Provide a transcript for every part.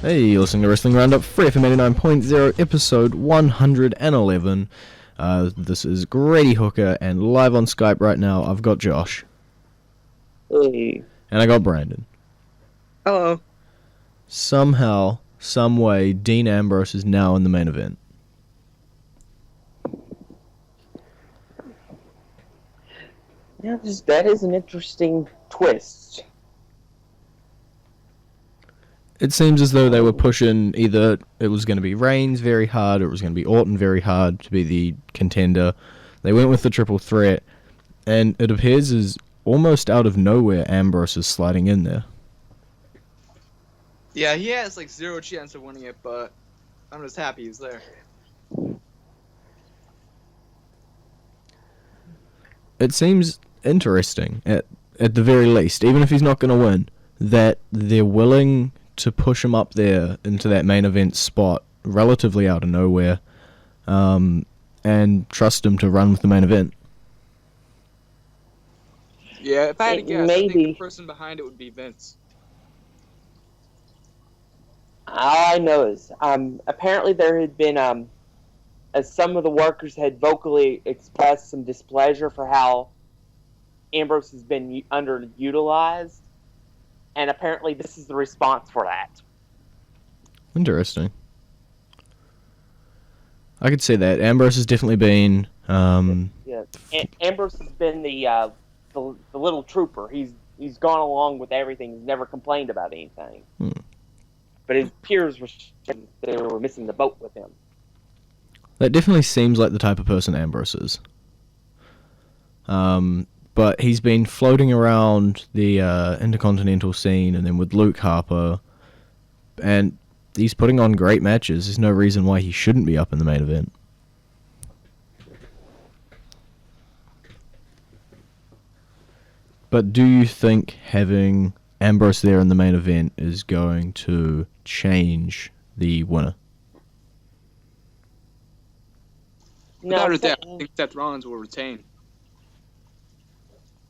Hey, you're listening to Wrestling Roundup, FreeFM 89.0, episode 111. This is Grady Hooker, and live on Skype right now, I've got Josh. Hey. And I got Brandon. Hello. Somehow, someway, Dean Ambrose is now in the main event. Yeah, that is an interesting twist. It seems as though they were pushing either it was going to be Reigns very hard or it was going to be Orton very hard to be the contender. They went with the triple threat, and it appears as almost out of nowhere Ambrose is sliding in there. Yeah, he has like zero chance of winning it, but I'm just happy he's there. It seems interesting, at the very least, even if he's not going to win, that they're willing to push him up there into that main event spot relatively out of nowhere, and trust him to run with the main event. Yeah, if I had to guess, maybe. I think the person behind it would be Vince. All I know is, apparently there had been, as some of the workers had vocally expressed some displeasure for how Ambrose has been underutilized, and apparently this is the response for that. Interesting. I could say that. Ambrose has definitely been... Yeah. Ambrose has been the little trooper. He's gone along with everything. He's never complained about anything. But his peers they were missing the boat with him. That definitely seems like the type of person Ambrose is. But he's been floating around the intercontinental scene and then with Luke Harper, and he's putting on great matches. There's no reason why he shouldn't be up in the main event. But do you think having Ambrose there in the main event is going to change the winner? Without a doubt, I think Seth Rollins will retain.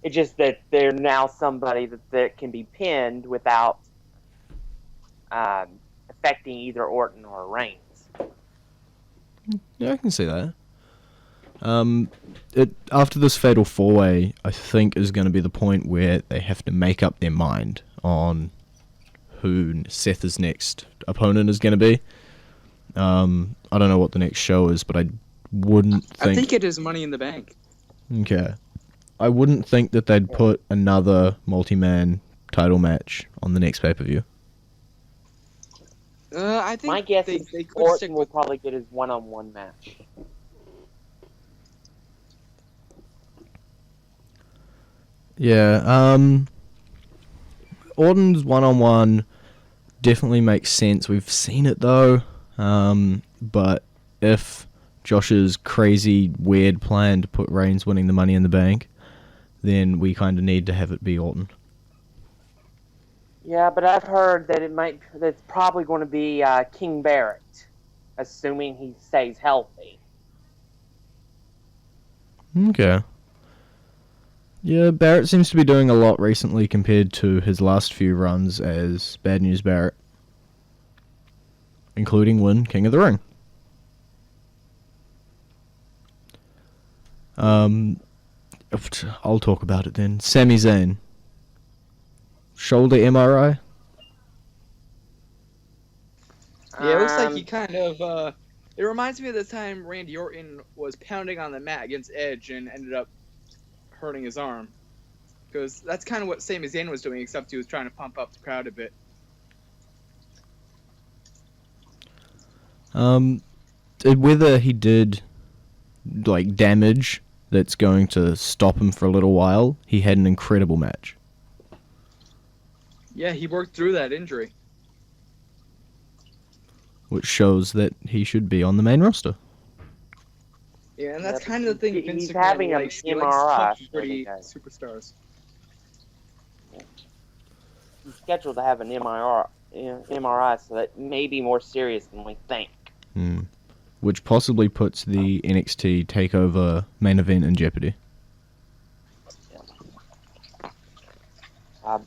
It's just that they're now somebody that can be pinned without affecting either Orton or Reigns. Yeah, I can see that. After this Fatal 4-Way, I think is going to be the point where they have to make up their mind on who Seth's next opponent is going to be. I don't know what the next show is, but I wouldn't think... I think it is Money in the Bank. Okay. I wouldn't think that they'd put another multi-man title match on the next pay-per-view. I think my guess they is could Orton will probably get his one-on-one match. Yeah, Orton's one-on-one definitely makes sense. We've seen it, though. But if Josh's crazy, weird plan to put Reigns winning the Money in the Bank, then we kind of need to have it be Orton. Yeah, but I've heard that that's probably going to be King Barrett, assuming he stays healthy. Okay. Yeah, Barrett seems to be doing a lot recently compared to his last few runs as Bad News Barrett, including win King of the Ring. I'll talk about it then. Sami Zayn. Shoulder MRI? Yeah, it looks like he kind of... it reminds me of the time Randy Orton was pounding on the mat against Edge and ended up hurting his arm. Because that's kind of what Sami Zayn was doing, except he was trying to pump up the crowd a bit. Whether he did damage that's going to stop him for a little while, he had an incredible match. Yeah, he worked through that injury. Which shows that he should be on the main roster. Yeah, and that's kind of the thing Vince He's McMahon having an likes. He likes MRI. pumping pretty superstars. He's scheduled to have an MRI, so that may be more serious than we think. Which possibly puts the NXT TakeOver main event in jeopardy.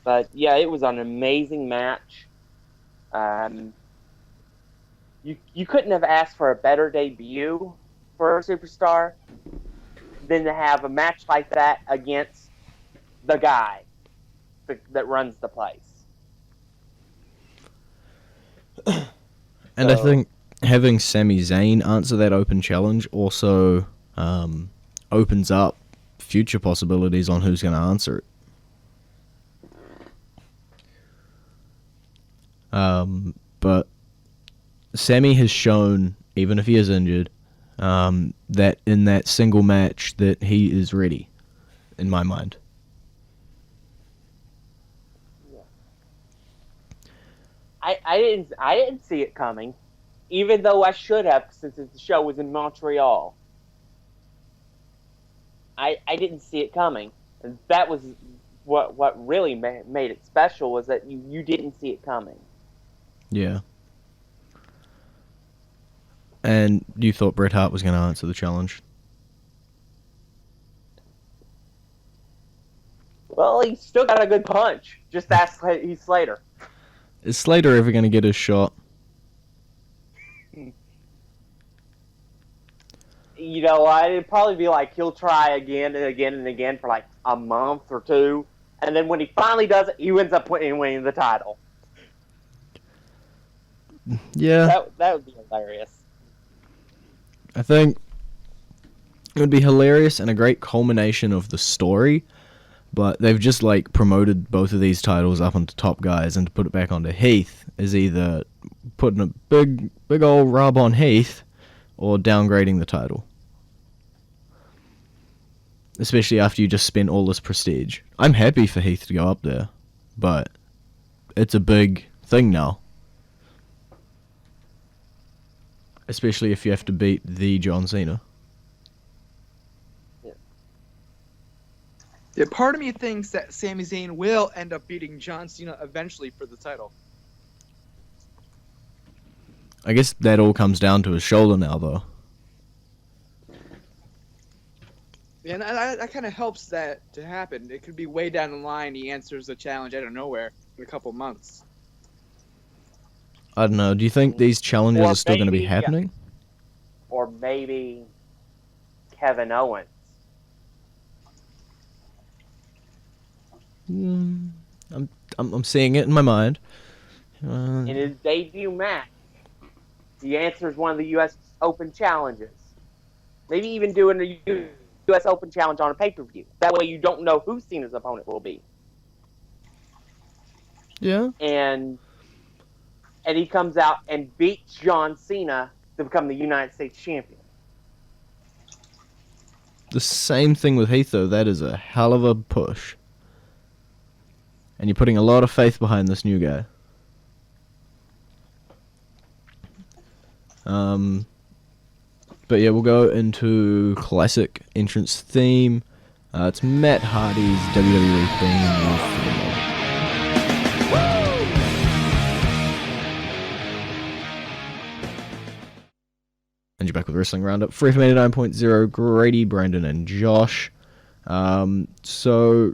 But yeah, it was an amazing match. you couldn't have asked for a better debut for a superstar than to have a match like that against the guy that runs the place. And I think having Sami Zayn answer that open challenge also opens up future possibilities on who's going to answer it. But Sami has shown, even if he is injured, that in that single match that he is ready, in my mind. I didn't see it coming, even though I should have, since the show was in Montreal. I didn't see it coming, and that was what really made it special, was that you didn't see it coming. Yeah. And you thought Bret Hart was going to answer the challenge? Well, he's still got a good punch. Just ask Heath Slater. Is Slater ever going to get his shot? You know, it'd probably be like he'll try again and again and again for like a month or two, and then when he finally does it, he ends up winning the title. Yeah. That would be hilarious. I think it would be hilarious and a great culmination of the story, but they've just like promoted both of these titles up onto top guys, and to put it back onto Heath is either putting a big old rub on Heath or downgrading the title. Especially after you just spent all this prestige. I'm happy for Heath to go up there, but it's a big thing now. Especially if you have to beat the John Cena. Yeah, part of me thinks that Sami Zayn will end up beating John Cena eventually for the title. I guess that all comes down to his shoulder now, though. Yeah, and that kind of helps that to happen. It could be way down the line he answers the challenge out of nowhere in a couple months. I don't know. Do you think these challenges are still going to be happening? Or maybe Kevin Owens. I'm seeing it in my mind. In his debut match, he answers one of the U.S. Open challenges. Maybe even doing a U.S. Open challenge on a pay-per-view. That way you don't know who Cena's opponent will be. Yeah. And he comes out and beats John Cena to become the United States champion. The same thing with Heath, though. That is a hell of a push. And you're putting a lot of faith behind this new guy. But yeah, we'll go into classic entrance theme. It's Matt Hardy's WWE theme. And you're back with Wrestling Roundup. FreeFM 89.0, Grady, Brandon, and Josh. So,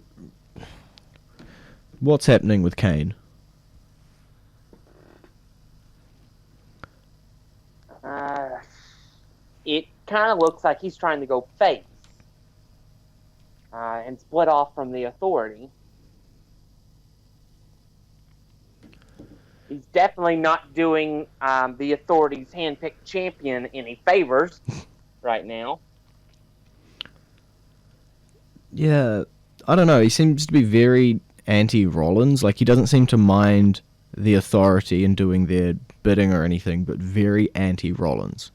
what's happening with Kane? It kind of looks like he's trying to go face and split off from the Authority. He's definitely not doing the Authority's handpicked champion any favors right now. Yeah, I don't know. He seems to be very anti-Rollins. Like, he doesn't seem to mind the Authority and doing their bidding or anything, but very anti-Rollins.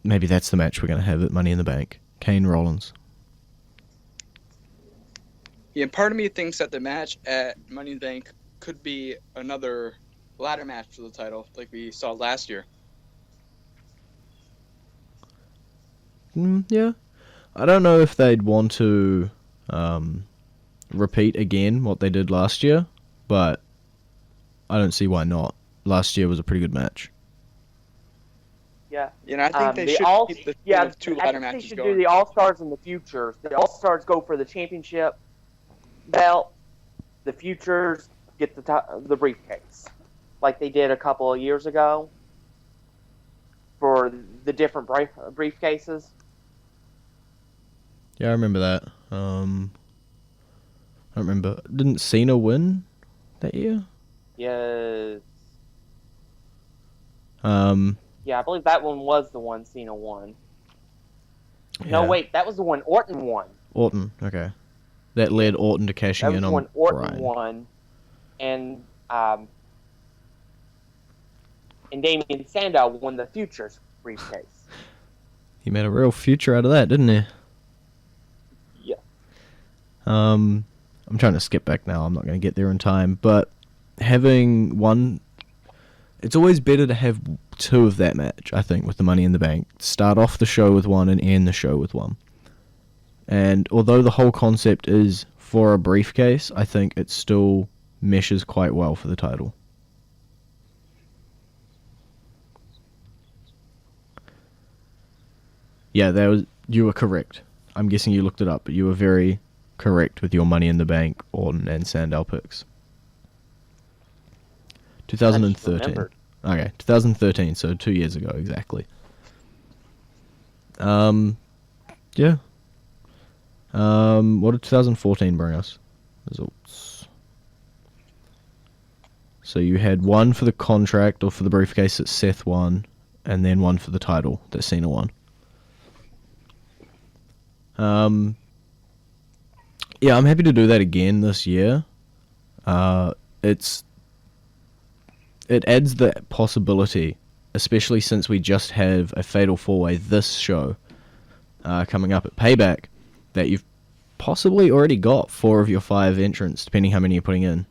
Maybe that's the match we're going to have at Money in the Bank. Kane Rollins. Yeah, part of me thinks that the match at Money in the Bank could be another ladder match for the title, like we saw last year. Yeah. I don't know if they'd want to repeat again what they did last year, but I don't see why not. Last year was a pretty good match. Yeah. And I think they should keep the two ladder matches they should going. do the All-Stars in the future. The All-Stars go for the championship belt. the futures get the briefcase, like they did a couple of years ago for the different briefcases. Yeah, I remember that. I don't remember. Didn't Cena win that year? Yes. Yeah, I believe that one was the one Cena won. Yeah. No, wait, that was the one Orton won. Orton, okay. That led Orton to cashing in on That was the one Orton Bryan. won, and Damien Sandow won the Futures briefcase. He made a real future out of that, didn't he? Yeah. I'm trying to skip back now. I'm not going to get there in time, but having one, it's always better to have two of that match, I think, with the Money in the Bank. Start off the show with one and end the show with one. And although the whole concept is for a briefcase, I think it still meshes quite well for the title. Yeah, you were correct. I'm guessing you looked it up, but you were very correct with your Money in the Bank, Orton and Sandow picks. 2013. Okay, 2013, so 2 years ago exactly. Yeah. What did 2014 bring us? Results. So you had one for the contract or for the briefcase that Seth won, and then one for the title that Cena won. Yeah, I'm happy to do that again this year. It adds the possibility, especially since we just have a Fatal 4-Way this show coming up at Payback, that you've possibly already got 4 of your 5 entrants, depending how many you're putting in.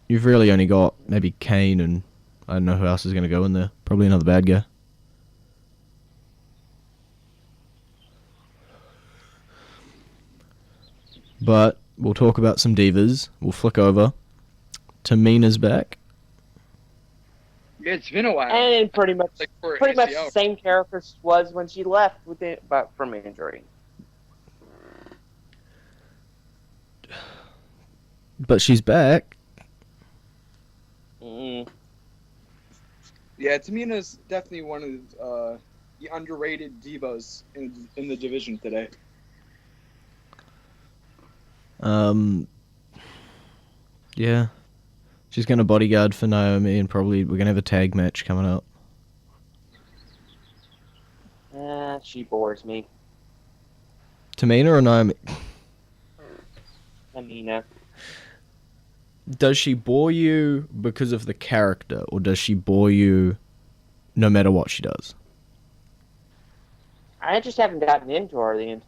You've really only got maybe Kane and I don't know who else is going to go in there. Probably another bad guy. But we'll talk about some divas. We'll flick over. Tamina's back. Yeah, it's been a while. And pretty much ACL. the same character she was when she left with it, but from injury. But she's back. Mm. Yeah, Tamina's definitely one of the underrated divas in the division today. Yeah. She's going to bodyguard for Naomi, and probably we're going to have a tag match coming up. She bores me. Tamina or Naomi? Tamina. Does she bore you because of the character, or does she bore you no matter what she does? I just haven't gotten into her the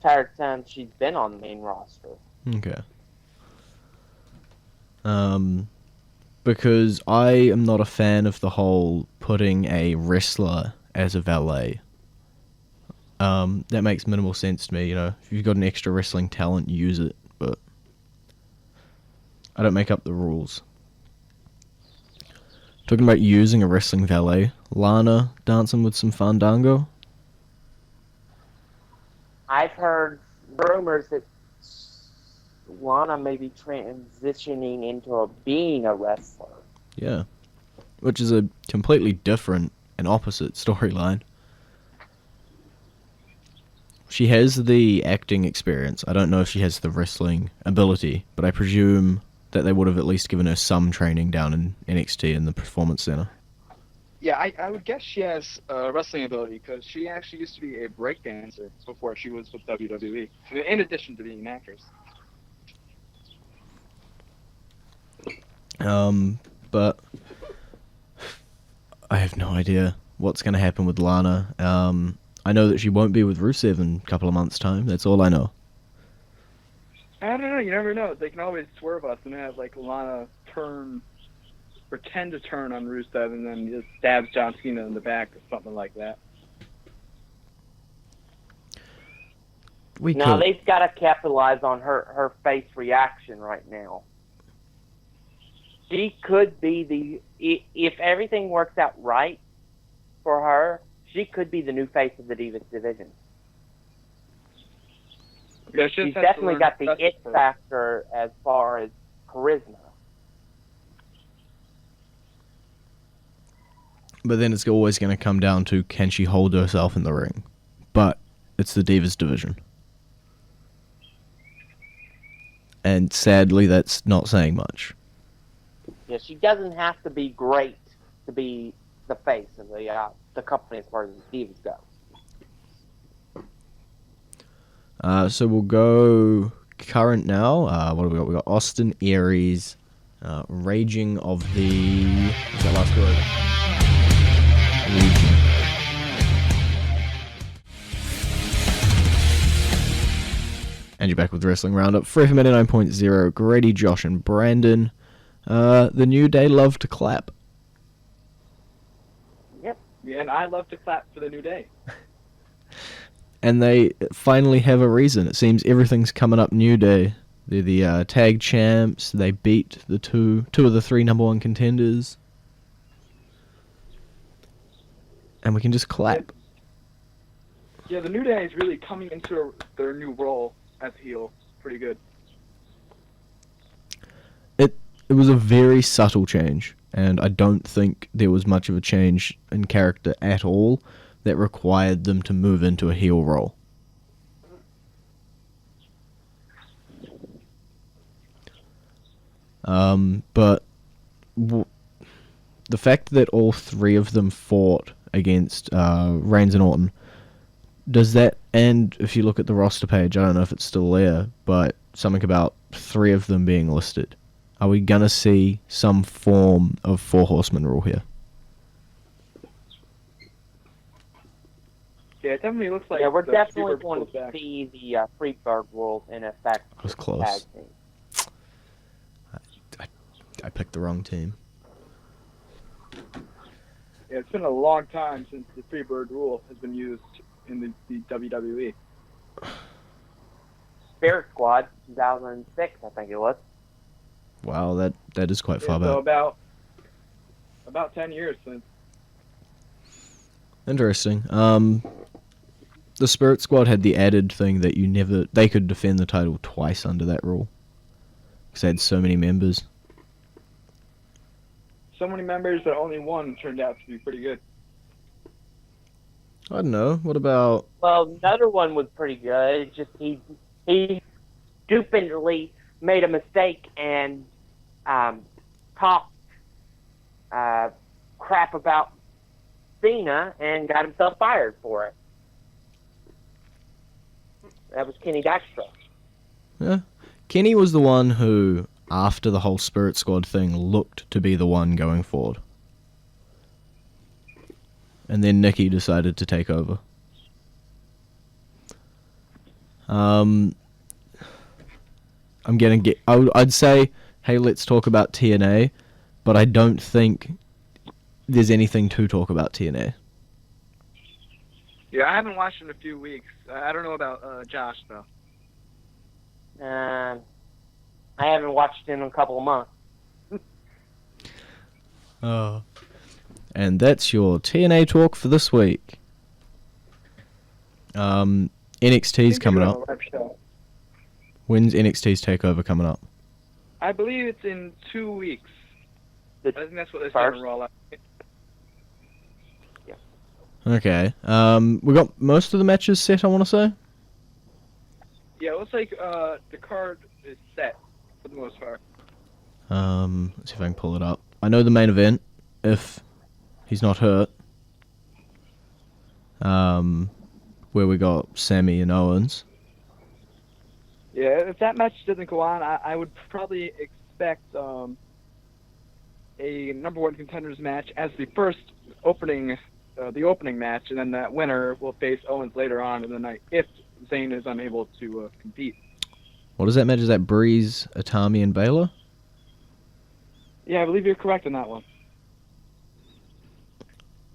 entire time she's been on the main roster. Okay. Because I am not a fan of the whole putting a wrestler as a valet. That makes minimal sense to me, you know. If you've got an extra wrestling talent, use it, but I don't make up the rules. Talking about using a wrestling valet, Lana dancing with some Fandango. I've heard rumors that Lana may be transitioning into being a wrestler. Yeah. Which is a completely different and opposite storyline. She has the acting experience. I don't know if she has the wrestling ability, but I presume that they would have at least given her some training down in NXT in the Performance Center. Yeah, I would guess she has wrestling ability because she actually used to be a breakdancer before she was with WWE, in addition to being an actress. But I have no idea what's going to happen with Lana. I know that she won't be with Rusev in a couple of months' time. That's all I know. I don't know. You never know. They can always swerve us and have like Lana pretend to turn on Rusev, and then just stabs John Cena in the back or something like that. They've got to capitalize on her face reaction right now. She could be if everything works out right for her, she could be the new face of the Divas division. Yeah, she She's just has to definitely learn got the best it of her. factor as far as charisma. But then it's always going to come down to, can she hold herself in the ring? But it's the Divas division. And sadly, that's not saying much. Yeah, she doesn't have to be great to be the face of the company as far as the Divas go. So we'll go current now. What have we got? We got Austin Aries, Raging of the... What's that last word? Legion. And you're back with Wrestling Roundup. FreeFM 89.0, Grady, Josh, and Brandon. The New Day love to clap. Yep. Yeah, and I love to clap for the New Day. And they finally have a reason. It seems everything's coming up New Day. They're the tag champs. They beat the two of the three number one contenders. And we can just clap. Yeah, the New Day is really coming into their new role as heel pretty good. It was a very subtle change, and I don't think there was much of a change in character at all that required them to move into a heel role. But the fact that all three of them fought against Reigns and Orton, does that, and if you look at the roster page, I don't know if it's still there, but something about three of them being listed. Are we going to see some form of Four Horsemen rule here? Yeah, it definitely looks like... Yeah, we're the definitely Freebird going pulls to back. see the Freebird rules in effect. I was close. Tag team. I picked the wrong team. Yeah, it's been a long time since the Freebird rule has been used in the WWE. Spirit Squad, 2006, I think it was. Wow, that is quite far So back. about 10 years since. Interesting. The Spirit Squad had the added thing that they could defend the title twice under that rule. Because they had so many members. So many members, but only one turned out to be pretty good. I don't know. What about... Well, another one was pretty good. It's just he stupidly made a mistake and talked crap about Cena and got himself fired for it. That was Kenny Dykstra. Yeah. Kenny was the one who, after the whole Spirit Squad thing, looked to be the one going forward. And then Nikki decided to take over. I'd say, hey, let's talk about TNA, but I don't think there's anything to talk about TNA. Yeah, I haven't watched in a few weeks. I don't know about Josh, though. I haven't watched in a couple of months. And that's your TNA talk for this week. NXT's coming up. When's NXT's takeover coming up? I believe it's in 2 weeks. I think that's what they're First. starting to roll out. Okay. We got most of the matches set, I want to say. Yeah, it looks like the card is set for the most part. Let's see if I can pull it up. I know the main event, if he's not hurt. Where we got Sami and Owens. Yeah, if that match doesn't go on, I would probably expect a number one contenders match as the first opening match, and then that winner will face Owens later on in the night if Zayn is unable to compete. What is that match? Is that Breeze, Itami, and Balor? Yeah, I believe you're correct on that one.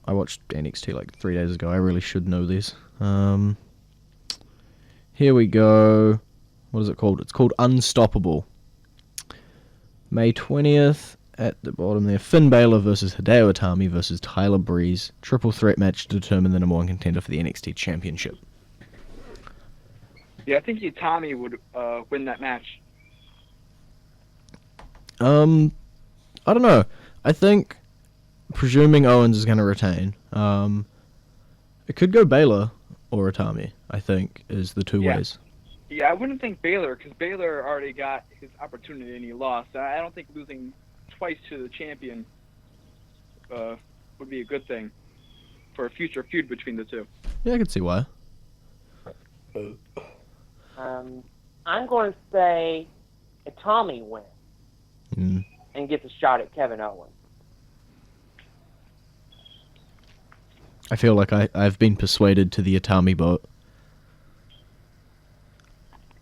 I watched NXT like 3 days ago. I really should know this. Here we go. What is it called? It's called Unstoppable. May 20th, at the bottom there. Finn Balor versus Hideo Itami versus Tyler Breeze. Triple threat match to determine the number one contender for the NXT Championship. Yeah, I think Itami would win that match. I don't know. I think, presuming Owens is going to retain, it could go Balor or Itami, I think, is the two ways. Yeah, I wouldn't think Balor, because Balor already got his opportunity and he lost. I don't think losing twice to the champion would be a good thing for a future feud between the two. Yeah, I can see why. I'm going to say Itami wins and gets a shot at Kevin Owens. I feel like I've been persuaded to the Itami boat.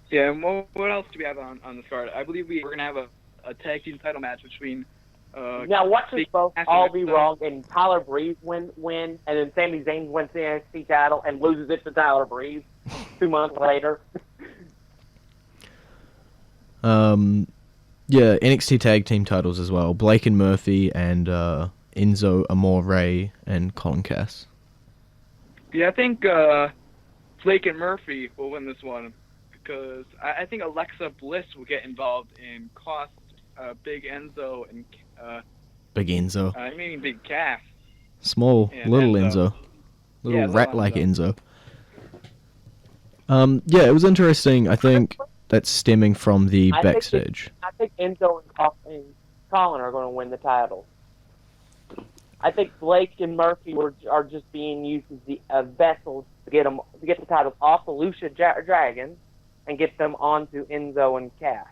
Yeah, and what else do we have on this card? I believe we're going to have a tag team title match between... now, watch us both all be wrong, and Tyler Breeze win, and then Sami Zayn wins the NXT title and loses it to Tyler Breeze 2 months later. Yeah, NXT tag team titles as well. Blake and Murphy and Enzo Amore and Colin Cass. Yeah, I think Blake and Murphy will win this one because I think Alexa Bliss will get involved and cost Big Enzo and Big Enzo. I mean Big Cass. Small, little Enzo. Little rat-like Enzo. Yeah, it was interesting. I think that's stemming from the backstage. I think Enzo and Colin are going to win the title. I think Blake and Murphy are just being used as a vessel to get the titles off the Lucha Dragons and get them onto Enzo and Cass.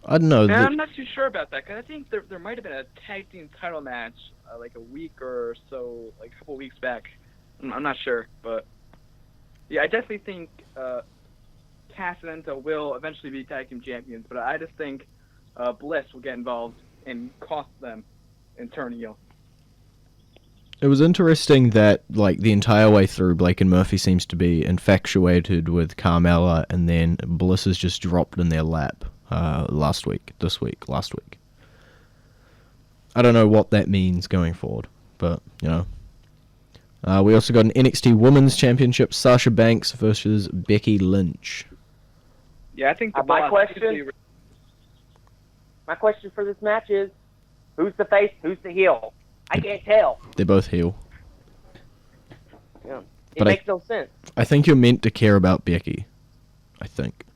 I don't know. I'm not too sure about that because I think there might have been a tag team title match like a week or so, like a couple weeks back. I'm not sure, but yeah, I definitely think Cass and Enzo will eventually be tag team champions, but I just think Bliss will get involved and cost them and turn heel. It was interesting that, like, the entire way through, Blake and Murphy seems to be infatuated with Carmella, and then Bliss is just dropped in their lap last week. I don't know what that means going forward, but, you know. We also got an NXT Women's Championship, Sasha Banks versus Becky Lynch. Yeah, I think my question for this match is, who's the face, who's the heel? I can't tell. They're both heel. Yeah. It makes no sense. I think you're meant to care about Becky. I think.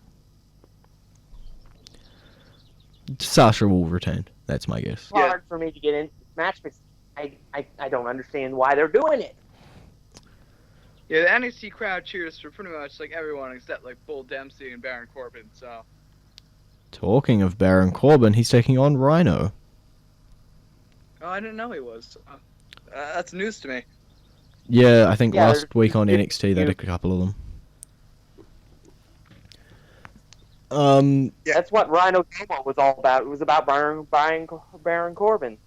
Sasha will retain. That's my guess. It's hard for me to get into this match because I don't understand why they're doing it. Yeah, the NXT crowd cheers for pretty much like everyone except like Bull Dempsey and Baron Corbin, so... Talking of Baron Corbin, he's taking on Rhino. Oh, I didn't know he was. That's news to me. Yeah, I think last week on NXT they had a couple of them. That's what Rhino Demo was all about. It was about Baron Corbin.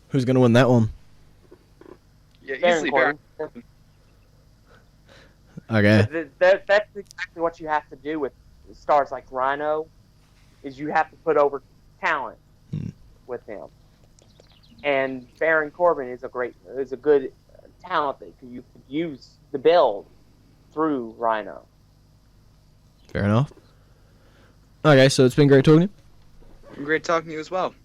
Who's going to win that one? Yeah, easily Baron Corbin. Okay. That's exactly what you have to do with stars like Rhino, is you have to put over talent with him. And Baron Corbin is a good talent that you could use to build through Rhino. Fair enough. Okay, so it's been great talking to you. Great talking to you as well.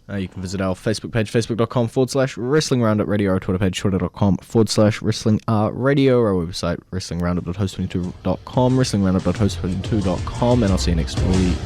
You can visit our Facebook page, facebook.com/Wrestling Roundup Radio, our Twitter page, twitter.com/Wrestling Radio, our website, wrestlingroundup.host22.com, wrestlingroundup.host22.com, and I'll see you next week.